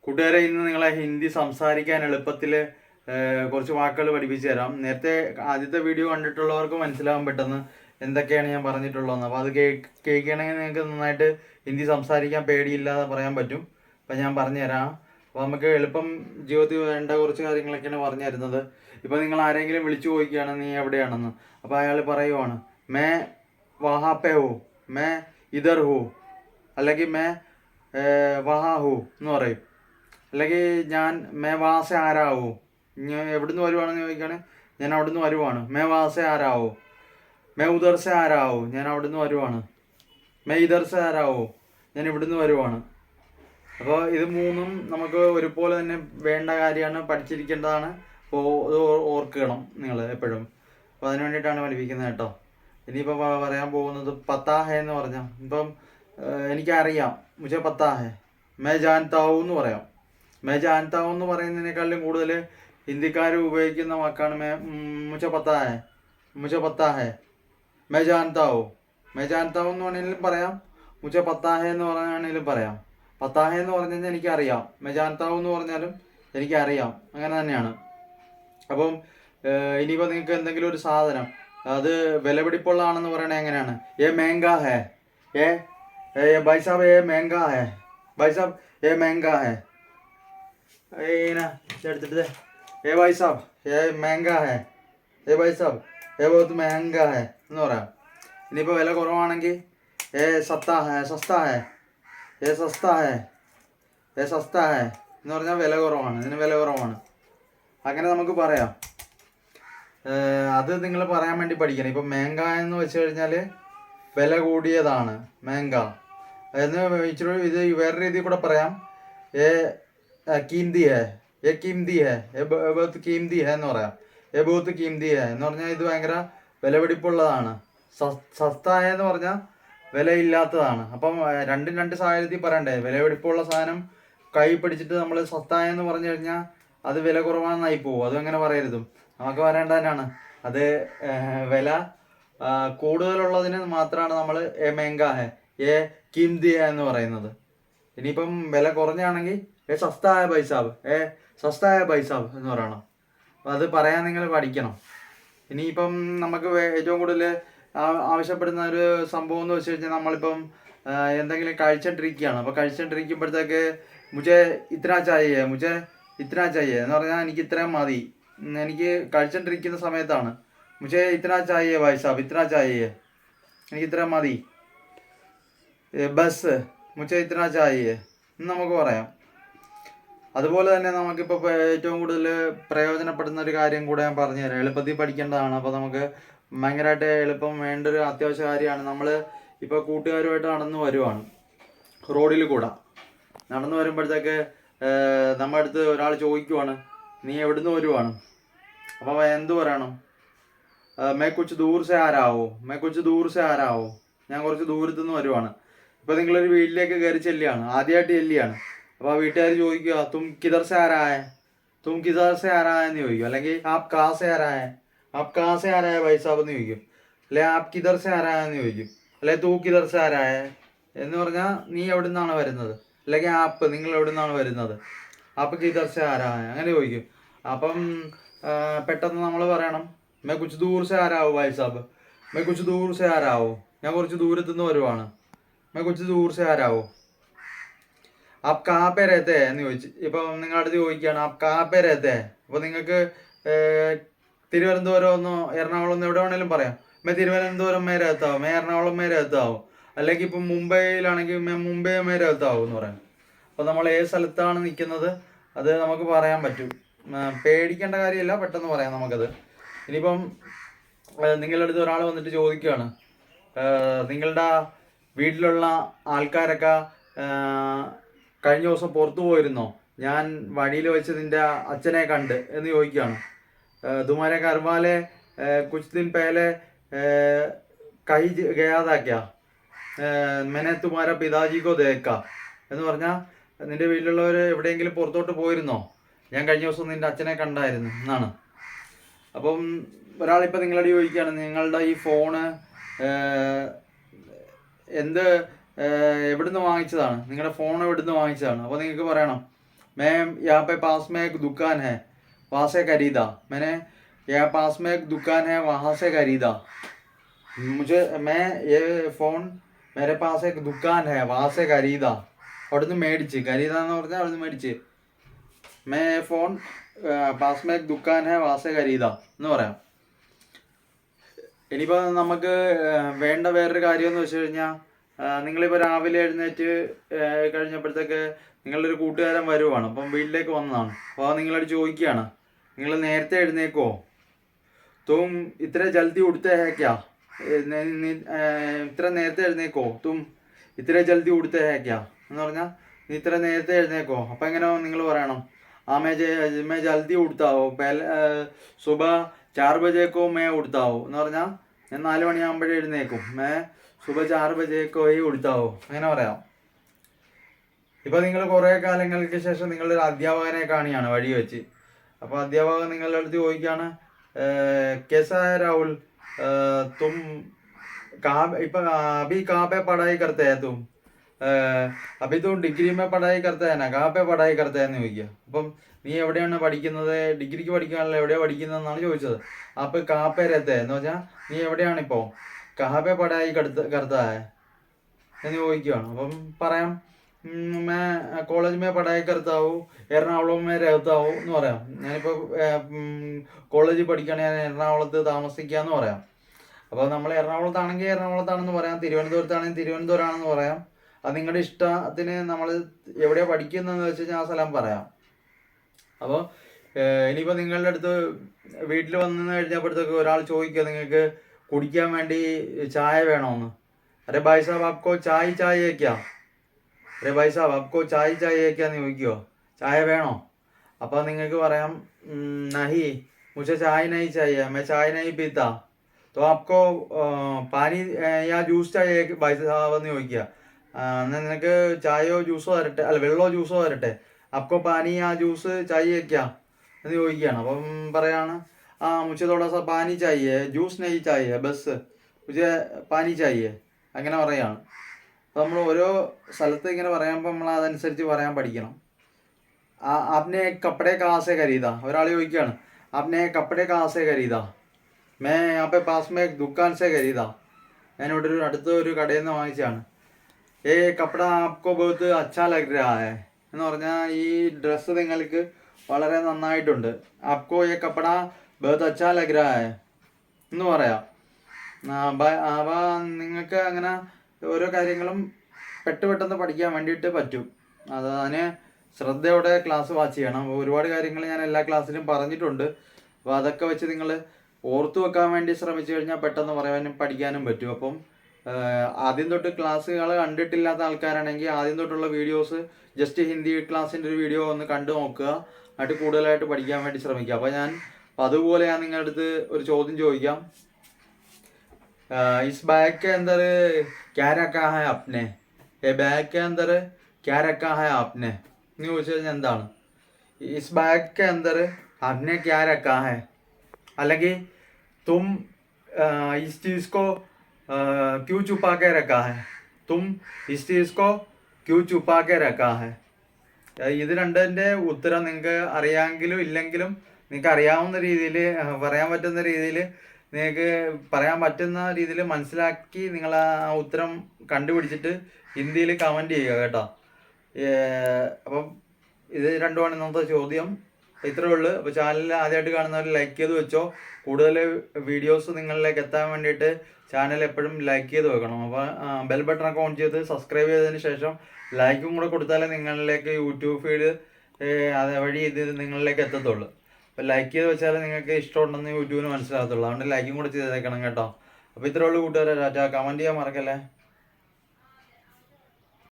കൂട്ടുകാരെ, ഇന്ന് നിങ്ങളെ ഹിന്ദി സംസാരിക്കാൻ എളുപ്പത്തിൽ കുറച്ച് വാക്കുകൾ പഠിപ്പിച്ചു തരാം. നേരത്തെ ആദ്യത്തെ വീഡിയോ കണ്ടിട്ടുള്ളവർക്ക് മനസ്സിലാവാൻ പെട്ടെന്ന് എന്തൊക്കെയാണ് ഞാൻ പറഞ്ഞിട്ടുള്ളതെന്ന്. അപ്പോൾ അത് കേൾക്കുകയാണെങ്കിൽ നിങ്ങൾക്ക് നന്നായിട്ട് ഹിന്ദി സംസാരിക്കാൻ പേടിയില്ലാതെ പറയാൻ പറ്റും. അപ്പോൾ ഞാൻ പറഞ്ഞുതരാം. അപ്പോൾ നമുക്ക് എളുപ്പം ജീവിതത്തിൽ വേണ്ട കുറച്ച് കാര്യങ്ങളൊക്കെയാണ് പറഞ്ഞു തരുന്നത്. ഇപ്പോൾ നിങ്ങൾ ആരെങ്കിലും വിളിച്ചു ചോദിക്കുകയാണ് നീ എവിടെയാണെന്ന്. അപ്പോൾ അയാൾ പറയുവാണ് മേ വഹാ പേ ഹോ, മേ ഇധർ ഹോ, അല്ലെങ്കിൽ മേ വഹാ ഹോ എന്ന് പറയും. അല്ലെങ്കിൽ ഞാൻ മേ വാസെ ആരാവോ, ഞാൻ എവിടുന്ന് വരുവാണെന്ന് ചോദിക്കുകയാണ് ഞാൻ അവിടുന്ന് വരുവാണ്. മേ വാസെ ആരാവോ, മേ ഉദർസെ ആരാവോ, ഞാൻ അവിടുന്ന് വരുവാണ്. മേ ഇദർസെ ആരാവോ, ഞാൻ ഇവിടുന്ന് വരുവാണ്. അപ്പോൾ ഇത് മൂന്നും നമുക്ക് ഒരുപോലെ തന്നെ വേണ്ട കാര്യമാണ്, പഠിച്ചിരിക്കേണ്ടതാണ്. അപ്പോൾ ഇത് ഓർക്കണം നിങ്ങൾ എപ്പോഴും. അപ്പോൾ അതിന് വേണ്ടിയിട്ടാണ് പഠിപ്പിക്കുന്നത് കേട്ടോ. ഇനിയിപ്പോൾ പറയാൻ പോകുന്നത് പത്താഹെ എന്ന് പറഞ്ഞാൽ, ഇപ്പം എനിക്കറിയാം മുझे പത്താ ഹെ, മേ ജാൻതാ ഹൂ എന്ന് പറയാം. മേ ജാൻതാ ഹൂ എന്ന് പറയുന്നതിനേക്കാളും കൂടുതൽ ഹിന്ദിക്കാർ ഉപയോഗിക്കുന്ന വാക്കാണ് മുझे പത്താ ഹെ, മുझे പത്താ ഹെ, മേ ജാൻതാ ഹൂ. മേ ജാൻതാ ഹൂ എന്ന് വേണമെങ്കിലും പറയാം, മുझे പത്താ ഹെ എന്ന് പറയുകയാണെങ്കിലും പറയാം. പത്താ ഹെ എന്ന് പറഞ്ഞു കഴിഞ്ഞാൽ എനിക്കറിയാം, മേ ജാൻതാ ഹൂ എന്ന് പറഞ്ഞാലും എനിക്കറിയാം, അങ്ങനെ തന്നെയാണ്. അപ്പം ഇനിയിപ്പോൾ നിങ്ങൾക്ക് എന്തെങ്കിലും ഒരു സാധനം അത് വിലപിടിപ്പുള്ളതാണെന്ന് പറയണത് എങ്ങനെയാണ്? ഏ മേങ്കാ ഹെ, ഏ भाई साहब ये महंगा है, भाई साहब ये महंगा है. എടുത്തിട്ട് ഏ ഭായ് സാബ് ഏ മെഹങ്കാ ഹെ, ഏ ഭായ് സാബ് ഏ ബഹുത് മെഹങ്കാ ഹെ എന്ന് പറയാം. ഇനിയിപ്പോൾ വില കുറവാണെങ്കിൽ ഏ സത്താ ഹെ, സസ്താ ഹെ, ഏ സസ്താ ഹെ, ഏ സസ്താ ഹെ എന്ന് പറഞ്ഞാൽ വില കുറവാണ്, ഇതിന് വില കുറവാണ്. അങ്ങനെ നമുക്ക് പറയാം. അത് നിങ്ങൾ പറയാൻ വേണ്ടി പഠിക്കണം. ഇപ്പം മേങ്ക എന്ന് വെച്ച് കഴിഞ്ഞാൽ വില കൂടിയതാണ് മേങ്ക എന്ന് ഇച്ചിരി. ഇത് വേറെ രീതിയിൽ കൂടെ പറയാം, ഏ കീംതി ഹെ, ഏ കീംതി ഹെ, ഏ ബഹുത്ത് കീംതി ഹെ എന്ന് പറയാം. ഏ ബഹുത്ത് കീംതി ഹെ എന്ന് പറഞ്ഞാൽ ഇത് ഭയങ്കര വിലപിടിപ്പുള്ളതാണ്. സസ്തായ എന്ന് പറഞ്ഞാൽ വിലയില്ലാത്തതാണ്. അപ്പം രണ്ടും രണ്ട് സാഹചര്യത്തിൽ പറയണ്ടേ. വിലപിടിപ്പുള്ള സാധനം കൈ പിടിച്ചിട്ട് നമ്മൾ സസ്തായ എന്ന് പറഞ്ഞു കഴിഞ്ഞാൽ അത് വില കുറവാണെന്നായി പോകും. അതും അങ്ങനെ പറയരുതും. നമുക്ക് പറയേണ്ട തന്നെയാണ്. അത് വില കൂടുതലുള്ളതിന് മാത്രമാണ് നമ്മൾ ഏ മെഹങ്കാ ഹെ, ഏ കീംതി ഹെ എന്ന് പറയുന്നത്. ഇനിയിപ്പം വില കുറഞ്ഞാണെങ്കിൽ ഏ സസ്തായ പൈസാബ്, ഏ സസ്തായ പൈസാബ് എന്ന് പറയണം. അത് പറയാൻ നിങ്ങൾ പഠിക്കണം. ഇനിയിപ്പം നമുക്ക് ഏറ്റവും കൂടുതൽ ആവശ്യപ്പെടുന്ന ഒരു സംഭവം എന്ന് വെച്ച് കഴിഞ്ഞാൽ, നമ്മളിപ്പം എന്തെങ്കിലും കഴിച്ചിട്ടിരിക്കുകയാണ്. അപ്പോൾ കഴിച്ചിട്ടിരിക്കുമ്പോഴത്തേക്ക് മുझे ഇത്ര ചായയെ, മുझे ഇത്ര ചായയെ എന്ന് പറഞ്ഞാൽ എനിക്ക് ഇത്രയും മതി. എനിക്ക് കഴിച്ചിട്ടിരിക്കുന്ന സമയത്താണ് മുझे ഇത്ര ചായയെ ഭായ് സാബ്, ഇത്ര ചായയെ, എനിക്ക് ഇത്ര മതി. ബസ് മുझे ഇത്ര ചായയെ എന്ന് നമുക്ക് പറയാം. അതുപോലെ തന്നെ നമുക്കിപ്പോൾ ഏറ്റവും കൂടുതൽ പ്രയോജനപ്പെടുന്ന ഒരു കാര്യം കൂടെ ഞാൻ പറഞ്ഞുതരാം. എളുപ്പത്തിൽ പഠിക്കേണ്ടതാണ്. അപ്പോൾ നമുക്ക് ഭയങ്കരമായിട്ട് എളുപ്പം വേണ്ട ഒരു അത്യാവശ്യ കാര്യമാണ്. നമ്മൾ ഇപ്പോൾ കൂട്ടുകാരുമായിട്ട് നടന്നു വരുവാണ്, റോഡിൽ കൂടെ നടന്നു വരുമ്പോഴത്തേക്ക് നമ്മുടെ അടുത്ത് ഒരാൾ ചോദിക്കുവാണ് നീ എവിടുന്ന് വരുവാണ്. അപ്പോൾ എന്ത് പറയണം? മേ കുച്ച് ദൂർ സെ ആരാവോ, മേ കുച്ച് ദൂർ സെ ആരാവോ, ഞാൻ കുറച്ച് ദൂരത്തു നിന്ന് വരുവാണ്. ഇപ്പോൾ നിങ്ങളൊരു വീട്ടിലേക്ക് കയറി ചെല്ലുകയാണ്, ആദ്യമായിട്ട് ചെല്ലുകയാണ്. അപ്പോൾ ആ വീട്ടുകാർ ചോദിക്കുക തും കിധർ സെ ആരായ, തും കിധർ സെ ആരായ എന്ന് ചോദിക്കും. അല്ലെങ്കിൽ ആപ് കാ സെ ആരായ, ആപ് കാ സെ ആരായ ഭായ് സാബ് എന്ന് ചോദിക്കും. അല്ലെ ആപ് കിധർ സെ ആരായ എന്ന് ചോദിക്കും. അല്ലെ തൂ കിധർ സെ ആരായ എന്ന് പറഞ്ഞാൽ നീ എവിടെ നിന്നാണ് വരുന്നത്. അല്ലെങ്കിൽ ആപ്പ് നിങ്ങൾ എവിടെ നിന്നാണ് വരുന്നത്, ആപ്പ് കിധർ സെ ആരായ അങ്ങനെ ചോദിക്കും. അപ്പം പെട്ടെന്ന് നമ്മൾ പറയണം മേ കുച്ച് ദൂർ സെ ആരാവോ ഭായ് സാബ്, മേ കുച്ച് ദൂർ സെ ആരാവോ, ഞാൻ കുറച്ച് ദൂരത്തുനിന്ന് വരുവാണ്. മേ കുച്ച് ദൂർ സെ ആരാവോ. ആപ് കാ പേ രഹത്തെ എന്ന് ചോദിച്ചു. ഇപ്പം നിങ്ങളുടെ അടുത്ത് ചോദിക്കുകയാണ് ആപ് കാ പേ രഹത്തെ. അപ്പോൾ നിങ്ങൾക്ക് തിരുവനന്തപുരം ഒന്നോ എറണാകുളം ഒന്നോ എവിടെ വേണമെങ്കിലും പറയാം. May Thiruvananthapuram may രഹത്താവോ, may Ernakulam may രഹത്താവോ. അല്ലെങ്കിൽ ഇപ്പം മുംബൈയിലാണെങ്കിൽ മേ മുംബൈ മേ രഹത്താവോ എന്ന് പറയാം. അപ്പോൾ നമ്മൾ ഏത് സ്ഥലത്താണ് നിൽക്കുന്നത് അത് നമുക്ക് പറയാൻ പറ്റും. പേടിക്കേണ്ട കാര്യമില്ല, പെട്ടെന്ന് പറയാം നമുക്കത്. ഇനിയിപ്പം നിങ്ങളുടെ അടുത്ത് ഒരാൾ വന്നിട്ട് ചോദിക്കുകയാണ് നിങ്ങളുടെ വീട്ടിലുള്ള ആൾക്കാരൊക്കെ കഴിഞ്ഞ ദിവസം പുറത്തു പോയിരുന്നോ, ഞാൻ വഴിയിൽ വെച്ച് നിൻ്റെ അച്ഛനെ കണ്ട് എന്ന് ചോദിക്കുകയാണ്. തുമാരെ കർവാലെ കുച്ച് ദിൻ പേലെ കൈ ഗയാതാ ക്യാ, മെനെ തുമാര പിതാജിക്കോ ദേക്കാ എന്ന് പറഞ്ഞാൽ നിൻ്റെ വീട്ടിലുള്ളവർ എവിടെയെങ്കിലും പുറത്തോട്ട് പോയിരുന്നോ, ഞാൻ കഴിഞ്ഞ ദിവസം നിൻ്റെ അച്ഛനെ കണ്ടായിരുന്നു എന്നാണ്. അപ്പം ഒരാളിപ്പോൾ നിങ്ങളോട് ചോദിക്കുകയാണ് നിങ്ങളുടെ ഈ ഫോണ് എന്ത് എവിടുന്ന് വാങ്ങിച്ചതാണ്, നിങ്ങളുടെ ഫോൺ എവിടുന്ന് വാങ്ങിച്ചതാണ്. അപ്പോൾ നിങ്ങൾക്ക് പറയണം मैं यहाँ पे पास में एक दुकान है वहाँ से खरीदा मैंने यहाँ पास में एक दुकान है वहाँ से खरीदा मुझे मैं ये फ़ोन मेरे पास एक दुकान है वहाँ से खरीदा അവിടുന്ന് മേടിച്ച് ഖരീദാന്ന് പറഞ്ഞാൽ അവിടുന്ന് മേടിച്ച് മേ ഫോൺ പാസ് മേ ദുക്കാൻ ഹെ വാസെ ഖരീദ എന്ന് പറയാം. ഇനിയിപ്പോൾ നമുക്ക് വേണ്ട വേറൊരു കാര്യം എന്ന് വെച്ച് കഴിഞ്ഞാൽ നിങ്ങളിപ്പോൾ രാവിലെ എഴുന്നേറ്റ് കഴിഞ്ഞപ്പോഴത്തേക്ക് നിങ്ങളുടെ ഒരു കൂട്ടുകാരൻ വരുവാണ്, അപ്പം വീട്ടിലേക്ക് വന്നതാണ്. അപ്പോൾ നിങ്ങളോട് ചോദിക്കുകയാണ്, നിങ്ങൾ നേരത്തെ എഴുന്നേക്കോ? തും ഇത്ര ജൽദി ഉടുത്തേ ഹേ ക്യാ? ഇത്ര നേരത്തെ എഴുന്നേക്കോ? തും ഇത്ര ജൽദി ഉടുത്തേ ഹേ ക്യാ എന്ന് പറഞ്ഞാൽ നീ ഇത്ര നേരത്തെ എഴുന്നേക്കോ? അപ്പം എങ്ങനെ നിങ്ങൾ പറയണം, मैं जल्दी उठता हूँ पहले सुबह 4 बजे को मैं उठता हूँ എന്ന് പറഞ്ഞാൽ ഞാൻ 4 മണിയാകുമ്പോഴേ എഴുന്നേക്കും. मैं सुबह 4 बजे को ही उठता हूँ അങ്ങനെ പറയാം. ഇപ്പോൾ നിങ്ങൾ കുറേ കാലങ്ങൾക്ക് ശേഷം നിങ്ങളുടെ ഒരു അധ്യാപകനെ കാണുകയാണ് വഴി വെച്ച്. അപ്പോൾ അധ്യാപകൻ നിങ്ങളുടെ അടുത്ത് ചോദിക്കുകയാണ്, कैसा है राहुल, तुम कहाँ ഇപ്പം अभी कहाँ पे पढ़ाई करते हैं तुम? അപ്പൊ തും ഡിഗ്രി മേ പഠായി കർത്തേന കാപ്പെ പഠായി കർത്തേന്ന് ചോദിക്കുക. അപ്പം നീ എവിടെയാണ് പഠിക്കുന്നത്? ഡിഗ്രിക്ക് പഠിക്കാനല്ലോ, എവിടെയാണ് പഠിക്കുന്നതെന്നാണ് ചോദിച്ചത്. അപ്പൊ കാപ്പെ രത്തെ എന്ന് പറഞ്ഞാൽ നീ എവിടെയാണിപ്പോ? കാപ്പെ പഠായി കർത്താ എന്ന് ചോദിക്കുകയാണ്. അപ്പം പറയാം, may college may പഠായി കർത്താവൂ Ernakulam may രഹത്താവൂ എന്ന് പറയാം. ഞാനിപ്പോൾ കോളേജിൽ പഠിക്കുകയാണെങ്കിൽ ഞാൻ എറണാകുളത്ത് താമസിക്കാന്ന് പറയാം. അപ്പോൾ നമ്മൾ എറണാകുളത്താണെങ്കിൽ എറണാകുളത്താണെന്ന് പറയാം, തിരുവനന്തപുരത്താണെങ്കിൽ തിരുവനന്തപുരമാണെന്ന് പറയാം. അത് നിങ്ങളുടെ ഇഷ്ടത്തിന് നമ്മൾ എവിടെയാണ് പഠിക്കുന്നതെന്ന് വെച്ച് കഴിഞ്ഞാൽ ആ സ്ഥലം പറയാം. അപ്പോൾ ഇനിയിപ്പോൾ നിങ്ങളുടെ അടുത്ത് വീട്ടിൽ വന്നു കഴിഞ്ഞപ്പോഴത്തേക്ക് ഒരാൾ ചോദിക്കുക നിങ്ങൾക്ക് കുടിക്കാൻ വേണ്ടി ചായ വേണമെന്ന്. അരെ ഭായ് സാബ് ആപ്കോ ചായ് ചായക്കാ? അരെ ഭായ് സാബ് ആപ്കോ ചായ് ചായക്കാന്ന് ചോദിക്കുമോ? ചായ വേണോ? അപ്പോൾ നിങ്ങൾക്ക് പറയാം, നഹി മുझे ചായ നഹി ചാഹിയെ, मैं चाय नहीं पीता, तो आपको पानी या जूस चाहिए भाई साहब എന്ന് ചോദിക്കുക. എന്നാൽ നിനക്ക് ചായയോ ജ്യൂസോ തരട്ടെ, അല്ല വെള്ളമോ ജ്യൂസോ തരട്ടെ? അപ്പോ പാനി ആ ജ്യൂസ് ചായ വയ്ക്കാം എന്ന് ചോദിക്കുകയാണ്. അപ്പം പറയാണ്, മുझे थोड़ा सा पानी चाहिए, ജ്യൂസ് नहीं चाहिए, ബസ് മുझे പാനി चाहिए അങ്ങനെ പറയാണ്. അപ്പോൾ നമ്മൾ ഓരോ സ്ഥലത്ത് ഇങ്ങനെ പറയുമ്പോൾ നമ്മൾ അതനുസരിച്ച് പറയാൻ പഠിക്കണം. आपने कपड़े कहाँ से खरीदा? ഒരാൾ ചോദിക്കുകയാണ്, आपने कपड़े कहाँ से खरीदा? मैं यहाँ पे पास में एक दुकान से खरीदा, ഞാനിവിടെ ഒരു അടുത്ത ഒരു കടയിൽ നിന്ന് വാങ്ങിച്ചാണ്. ഏ കപ്പട ആപ്കോ ബഹുത്ത് അച്ഛാ ലഗ് രഹാ ഹൈ എന്ന് പറഞ്ഞാൽ ഈ ഡ്രസ്സ് നിങ്ങൾക്ക് വളരെ നന്നായിട്ടുണ്ട്. ആപ്കോ ഏ കപ്പട ബഹുത്ത് അച്ഛാ ലഗ് രഹാ ഹൈ എന്ന് പറയാം. അപ്പോൾ നിങ്ങൾക്ക് അങ്ങനെ ഓരോ കാര്യങ്ങളും പെട്ടെന്ന് പഠിക്കാൻ വേണ്ടിയിട്ട് പറ്റും. അതിന് ശ്രദ്ധയോടെ ക്ലാസ് വാച്ച് ചെയ്യണം. ഒരുപാട് കാര്യങ്ങൾ ഞാൻ എല്ലാ ക്ലാസ്സിലും പറഞ്ഞിട്ടുണ്ട്. അപ്പോൾ അതൊക്കെ വെച്ച് നിങ്ങൾ ഓർത്തു വെക്കാൻ വേണ്ടി ശ്രമിച്ചു കഴിഞ്ഞാൽ പെട്ടെന്ന് പറയാനും പഠിക്കാനും പറ്റും. അപ്പം ആദ്യം തൊട്ട് ക്ലാസ്സുകൾ കണ്ടിട്ടില്ലാത്ത ആൾക്കാരാണെങ്കിൽ ആദ്യം തൊട്ടുള്ള വീഡിയോസ് ജസ്റ്റ് ഹിന്ദി ക്ലാസ്സിൻ്റെ ഒരു വീഡിയോ ഒന്ന് കണ്ടു നോക്കുക, എന്നിട്ട് കൂടുതലായിട്ട് പഠിക്കാൻ വേണ്ടി ശ്രമിക്കുക. അപ്പോൾ അതുപോലെ ഞാൻ നിങ്ങളുടെ അടുത്ത് ഒരു ചോദ്യം ചോദിക്കാം. ഇസ് ബാഗ് കെ അന്തർ ക്യാ രക്കാ ഹൈ ആപ്നെ? ബാഗ് കെ അന്തർ ക്യാ രക്കാ ഹൈ ആപ്നെ എന്ന് ചോദിച്ചു കഴിഞ്ഞാൽ എന്താണ്? ഇസ് ബാഗ് കെ അന്തർ ആപ്നെ ക്യാ രക്കാ ഹൈ, അല്ലെങ്കിൽ തും ഇസ് ചീസ് കോ क्यों छुपा के रखा है, तुम इस चीज़ को क्यों छुपा के रखा है? ഇത് രണ്ടിൻ്റെ ഉത്തരം നിങ്ങൾക്ക് അറിയാമെങ്കിലും ഇല്ലെങ്കിലും നിങ്ങൾക്ക് അറിയാവുന്ന രീതിയിൽ പറയാൻ പറ്റുന്ന രീതിയിൽ നിങ്ങൾക്ക് പറയാൻ പറ്റുന്ന രീതിയിൽ മനസ്സിലാക്കി നിങ്ങൾ ആ ഉത്തരം കണ്ടുപിടിച്ചിട്ട് ഹിന്ദിയിൽ കമൻറ്റ് ചെയ്യുക കേട്ടോ. അപ്പം ഇത് രണ്ടുമാണ് ഇന്നത്തെ ചോദ്യം. ഇത്രേ ഉള്ളൂ. അപ്പോൾ ചാനൽ ആദ്യമായിട്ട് കാണുന്നവർ ലൈക്ക് ചെയ്ത് വെച്ചോ. കൂടുതൽ വീഡിയോസ് നിങ്ങളിലേക്ക് എത്താൻ വേണ്ടിയിട്ട് ചാനൽ എപ്പോഴും ലൈക്ക് ചെയ്ത് വെക്കണം. അപ്പോൾ ബെൽ ബട്ടണൊക്കെ ഓൺ ചെയ്ത് സബ്സ്ക്രൈബ് ചെയ്തതിന് ശേഷം ലൈക്കും കൂടെ കൊടുത്താലേ നിങ്ങളിലേക്ക് യൂട്യൂബ് ഫീഡ് വഴി ഇത് നിങ്ങളിലേക്ക് എത്തത്തുള്ളൂ. അപ്പോൾ ലൈക്ക് ചെയ്ത് വെച്ചാൽ നിങ്ങൾക്ക് ഇഷ്ടമുണ്ടെന്ന് യൂട്യൂബിന് മനസ്സിലാകത്തുള്ളൂ. അതുകൊണ്ട് ലൈക്കും കൂടെ ചെയ്തേക്കണം കേട്ടോ. അപ്പോൾ ഇത്രേ ഉള്ളൂ കൂട്ടുകാരെ. കമൻറ്റ് ചെയ്യാൻ മറക്കല്ലേ.